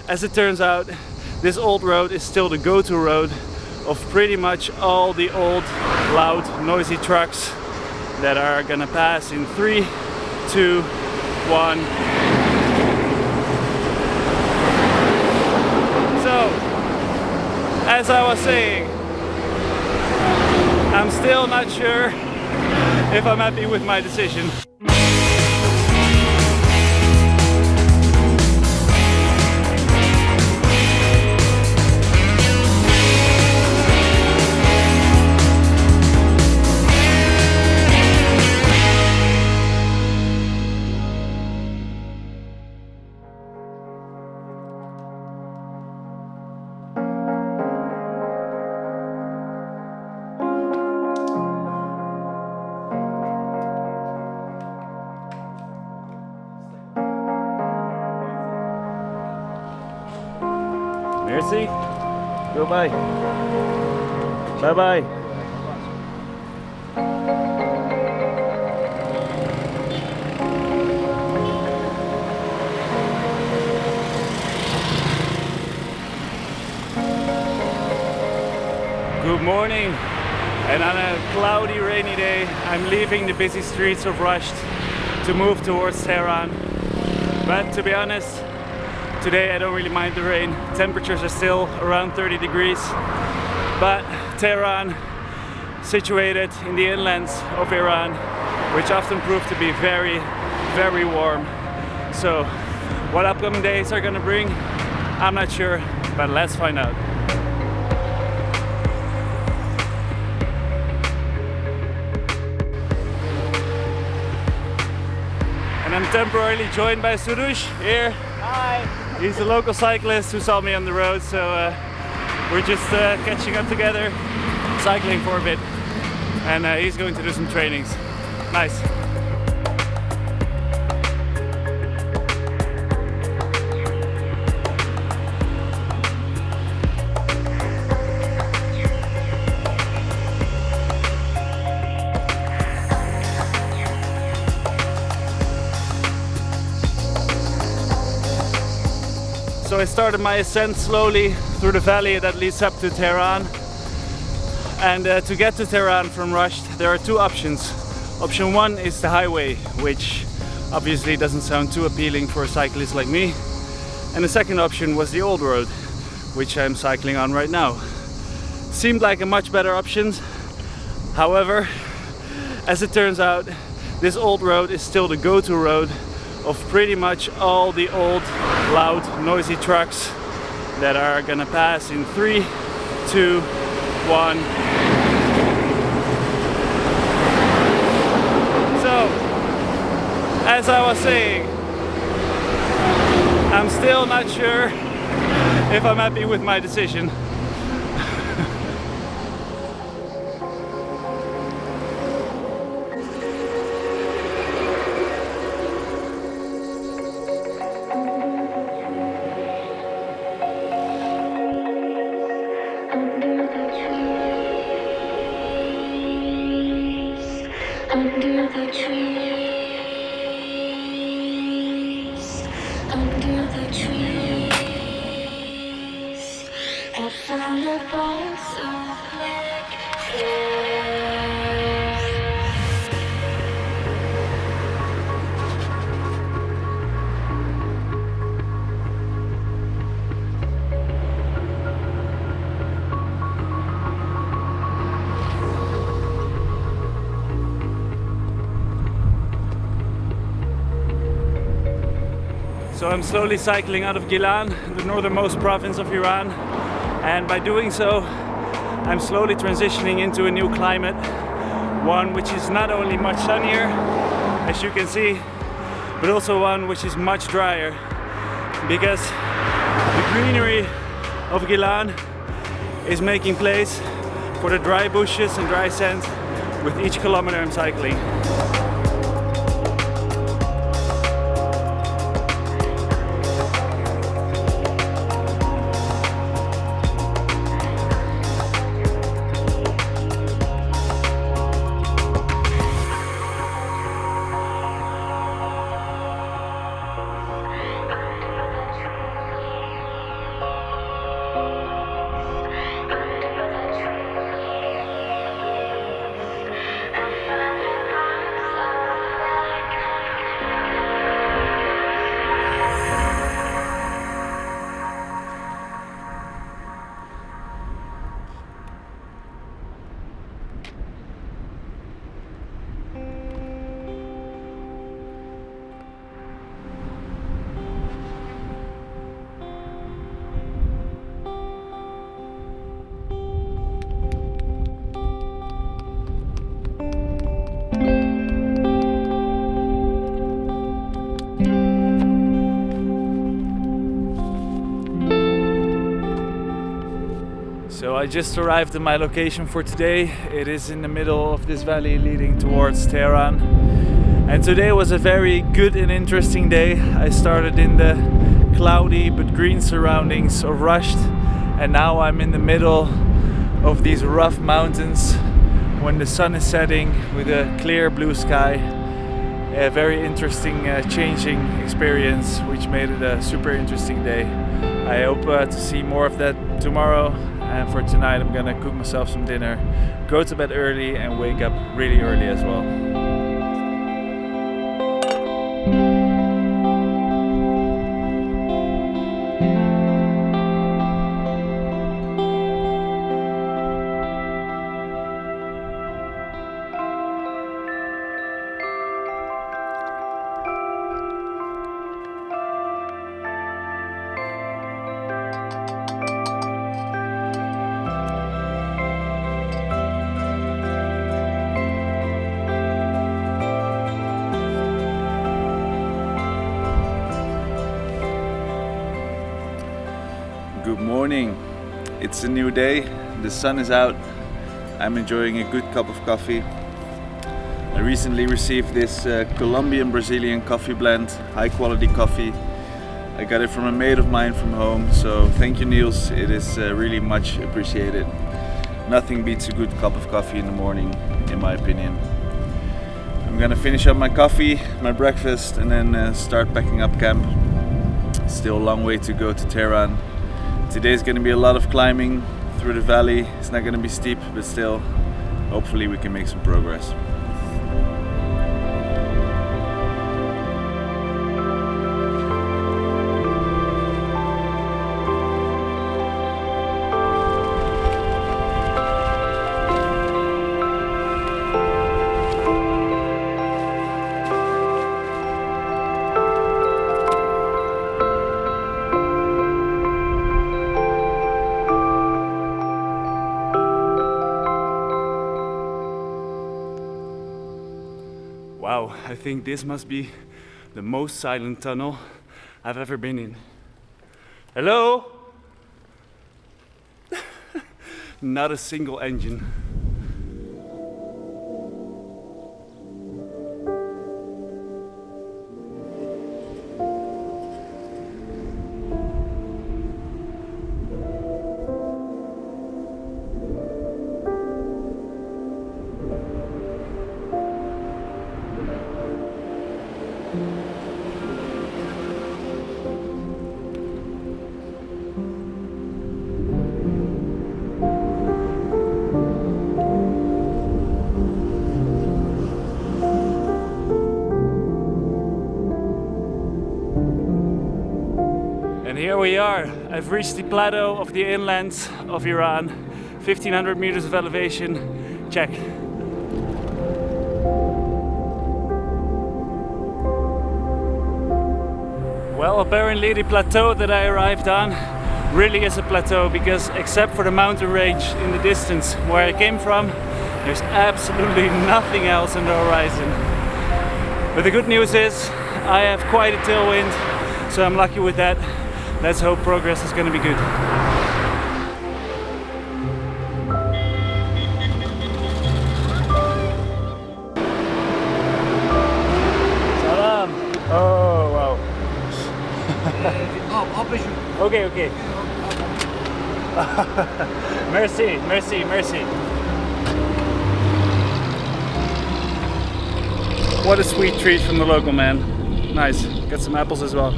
As it turns out, this old road is still the go-to road of pretty much all the old, loud, noisy trucks that are gonna pass in 3, 2, 1. So, as I was saying, I'm still not sure if I'm happy with my decision. Merci. Goodbye. Bye bye. Good morning. And on a cloudy, rainy day, I'm leaving the busy streets of Rasht to move towards Tehran. But to be honest, today I don't really mind the rain. Temperatures are still around 30 degrees. But Tehran, situated in the inlands of Iran, which often prove to be very, very warm. So what upcoming days are gonna bring, I'm not sure, but let's find out. And I'm temporarily joined by Surush here. Hi. He's a local cyclist who saw me on the road, so we're just catching up together, cycling for a bit, and he's going to do some trainings. Nice. So I started my ascent slowly through the valley that leads up to Tehran. And to get to Tehran from Rasht, there are two options. Option one is the highway, which obviously doesn't sound too appealing for a cyclist like me. And the second option was the old road, which I'm cycling on right now. Seemed like a much better option. However, as it turns out, this old road is still the go-to road of pretty much all the old, loud, noisy trucks that are gonna pass in 3, 2, 1. So, as I was saying, I'm still not sure if I'm happy with my decision. Under the trees, I found a box of necklaces. So I'm slowly cycling out of Gilan, the northernmost province of Iran, and by doing so I'm slowly transitioning into a new climate, one which is not only much sunnier, as you can see, but also one which is much drier, because the greenery of Gilan is making place for the dry bushes and dry sand with each kilometer I'm cycling. So I just arrived at my location for today. It is in the middle of this valley leading towards Tehran. And today was a very good and interesting day. I started in the cloudy but green surroundings of Rasht, and now I'm in the middle of these rough mountains when the sun is setting with a clear blue sky. A very interesting changing experience, which made it a super interesting day. I hope to see more of that tomorrow, and for tonight I'm gonna cook myself some dinner, go to bed early and wake up really early as well. Good morning. It's a new day. The sun is out. I'm enjoying a good cup of coffee. I recently received this Colombian Brazilian coffee blend, high quality coffee. I got it from a mate of mine from home, so thank you, Niels. It is really much appreciated. Nothing beats a good cup of coffee in the morning, in my opinion. I'm gonna finish up my coffee, my breakfast, and then start packing up camp. Still a long way to go to Tehran. Today's going to be a lot of climbing through the valley. It's not going to be steep, but still, hopefully we can make some progress. Wow, I think this must be the most silent tunnel I've ever been in. Hello? Not a single engine. And here we are. I've reached the plateau of the inlands of Iran. 1500 meters of elevation. Check. Well, apparently the plateau that I arrived on really is a plateau, because except for the mountain range in the distance where I came from, there's absolutely nothing else on the horizon. But the good news is I have quite a tailwind, so I'm lucky with that. Let's hope progress is going to be good. Salam. Oh, wow. Okay, okay. Merci, merci, merci. What a sweet treat from the local man. Nice. Got some apples as well.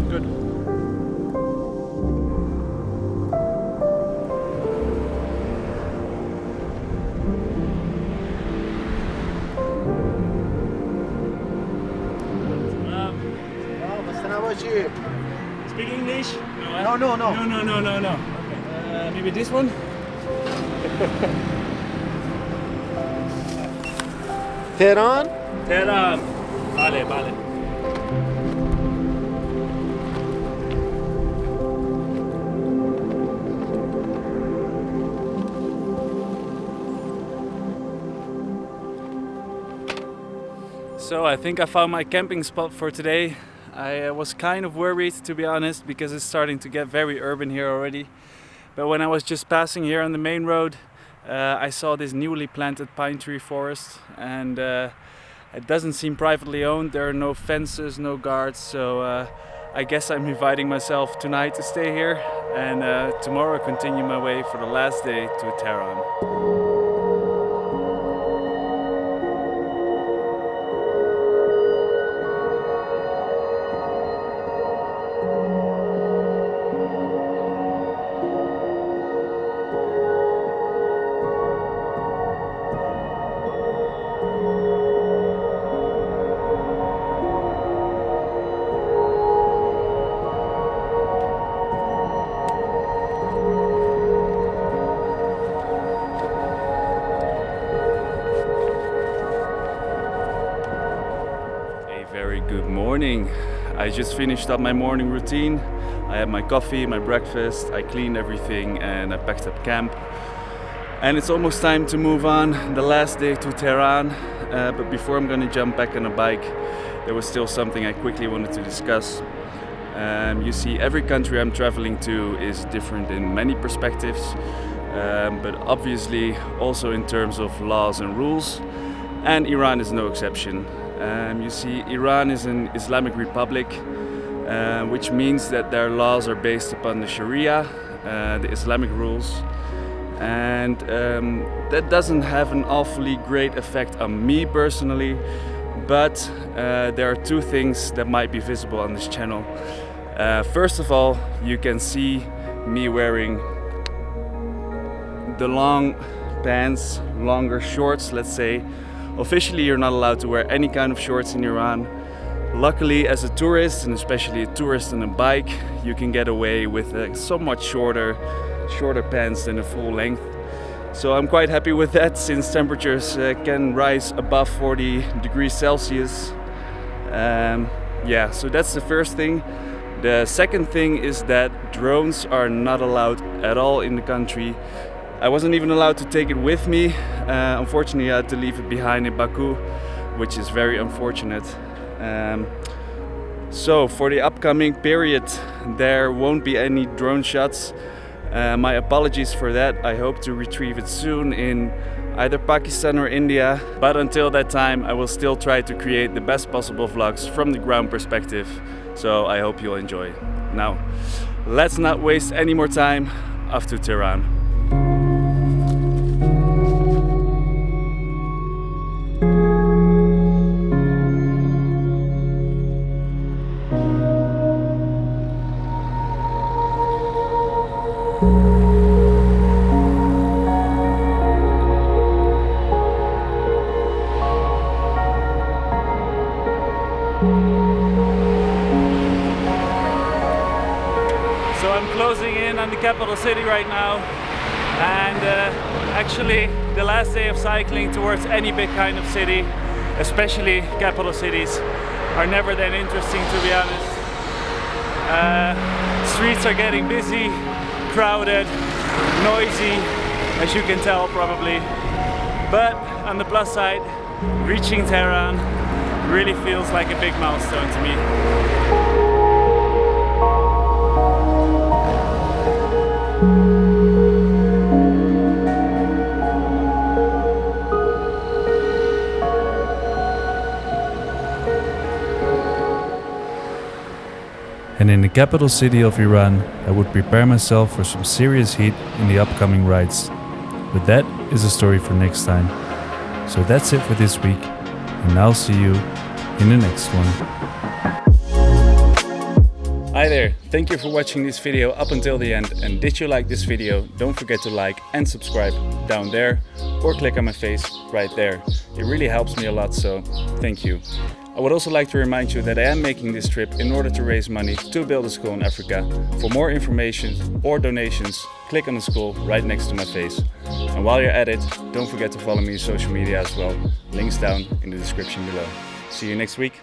Good. Speak English? No, No. No. Okay. Maybe this one? Tehran? Tehran. Vale, vale. So I think I found my camping spot for today. I was kind of worried, to be honest, because it's starting to get very urban here already. But when I was just passing here on the main road, I saw this newly planted pine tree forest, and it doesn't seem privately owned. There are no fences, no guards, so I guess I'm inviting myself tonight to stay here, and tomorrow continue my way for the last day to Tehran. Very good morning. I just finished up my morning routine. I had my coffee, my breakfast, I cleaned everything, and I packed up camp. And it's almost time to move on, the last day to Tehran. But before I'm gonna jump back on a bike, there was still something I quickly wanted to discuss. You see, every country I'm traveling to is different in many perspectives, but obviously also in terms of laws and rules, and Iran is no exception. You see, Iran is an Islamic republic, which means that their laws are based upon the Sharia, the Islamic rules, and that doesn't have an awfully great effect on me personally, but there are two things that might be visible on this channel. First of all, you can see me wearing the long pants, longer shorts, let's say. Officially, you're not allowed to wear any kind of shorts in Iran. Luckily, as a tourist, and especially a tourist on a bike, you can get away with somewhat shorter pants than a full length. So I'm quite happy with that, since temperatures can rise above 40 degrees Celsius. Yeah, so that's the first thing. The second thing is that drones are not allowed at all in the country. I wasn't even allowed to take it with me. Unfortunately, I had to leave it behind in Baku, which is very unfortunate. So for the upcoming period, there won't be any drone shots. My apologies for that. I hope to retrieve it soon in either Pakistan or India. But until that time, I will still try to create the best possible vlogs from the ground perspective. So I hope you'll enjoy. Now, let's not waste any more time. Off to Tehran. So I'm closing in on the capital city right now, and actually the last day of cycling towards any big kind of city, especially capital cities, are never that interesting, to be honest. Streets are getting busy, crowded, noisy, as you can tell probably. But on the plus side, reaching Tehran really feels like a big milestone to me. And in the capital city of Iran, I would prepare myself for some serious heat in the upcoming rides. But that is a story for next time. So that's it for this week, and I'll see you in the next one. Hi there, thank you for watching this video up until the end, and did you like this video, don't forget to like and subscribe down there, or click on my face right there. It really helps me a lot, so thank you. I would also like to remind you that I am making this trip in order to raise money to build a school in Africa. For more information or donations, click on the school right next to my face. And while you're at it, don't forget to follow me on social media as well. Links down in the description below. See you next week.